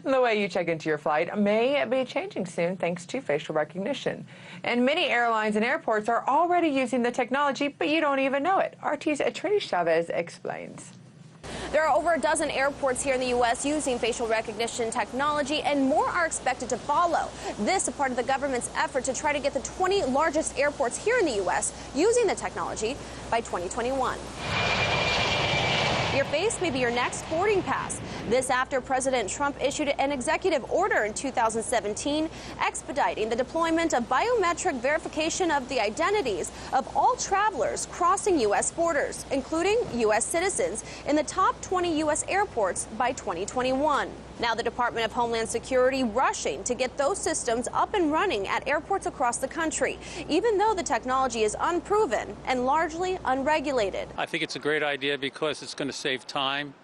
The way you check into your flight may be changing soon thanks to facial recognition. And many airlines and airports are already using the technology, but you don't even know it. RT's Trinity Chavez explains. There are over a dozen airports here in the U.S. using facial recognition technology, and more are expected to follow. This is part of the government's effort to try to get the 20 largest airports here in the U.S. using the technology by 2021. Your face may be your next boarding pass. This after President Trump issued an executive order in 2017 expediting the deployment of biometric verification of the identities of all travelers crossing U.S. borders, including U.S. citizens, in the top 20 U.S. airports by 2021. Now the Department of Homeland Security rushing to get those systems up and running at airports across the country, even though the technology is unproven and largely unregulated. I think it's a great idea because it's going to save time,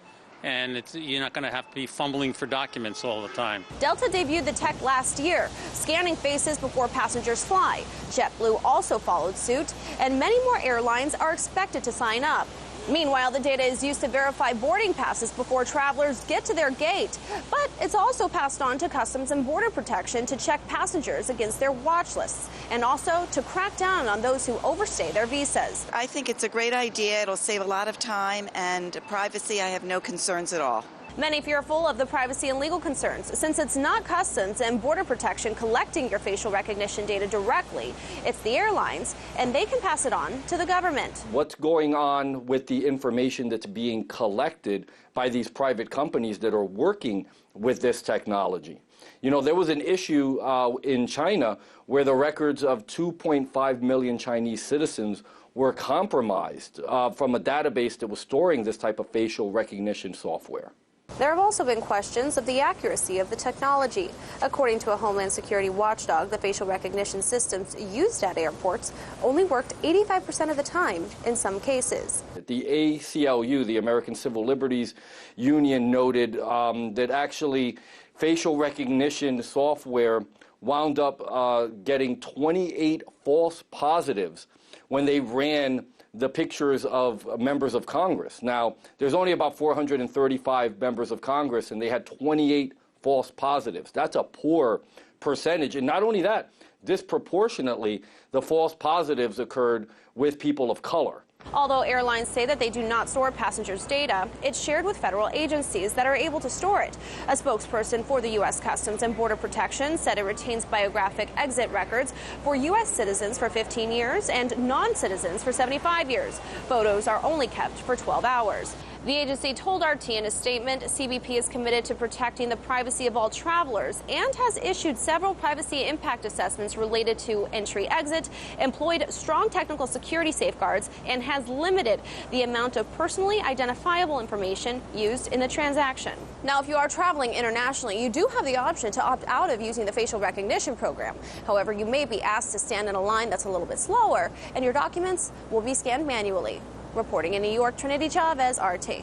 and you're not going to have to be fumbling for documents all the time. Delta debuted the tech last year, scanning faces before passengers fly. JetBlue also followed suit, and many more airlines are expected to sign up. Meanwhile, the data is used to verify boarding passes before travelers get to their gate. But it's also passed on to Customs and Border Protection to check passengers against their watch lists and also to crack down on those who overstay their visas. I think it's a great idea. It'll save a lot of time and privacy. I have no concerns at all. Many fearful of the privacy and legal concerns, since it's not Customs and Border Protection collecting your facial recognition data directly. It's the airlines, and they can pass it on to the government. What's going on with the information that's being collected by these private companies that are working with this technology? You know, there was an issue in China where the records of 2.5 million Chinese citizens were compromised from a database that was storing this type of facial recognition software. There have also been questions of the accuracy of the technology. According to a Homeland Security watchdog, the facial recognition systems used at airports only worked 85% of the time in some cases. The ACLU, the American Civil Liberties Union, noted that actually facial recognition software wound up getting 28 false positives when they ran the pictures of members of Congress. Now, there's only about 435 members of Congress, and they had 28 false positives. That's a poor percentage. And not only that, disproportionately, the false positives occurred with people of color. Although airlines say that they do not store passengers' data, it's shared with federal agencies that are able to store it. A spokesperson for the U.S. Customs and Border Protection said it retains biographic exit records for U.S. citizens for 15 years and non-citizens for 75 years. Photos are only kept for 12 hours. The agency told RT in a statement CBP is committed to protecting the privacy of all travelers and has issued several privacy impact assessments related to entry-exit, employed strong technical security safeguards, and has limited the amount of personally identifiable information used in the transaction. Now, if you are traveling internationally, you do have the option to opt out of using the facial recognition program. However, you may be asked to stand in a line that's a little bit slower, and your documents will be scanned manually. Reporting in New York, Trinity Chavez, RT.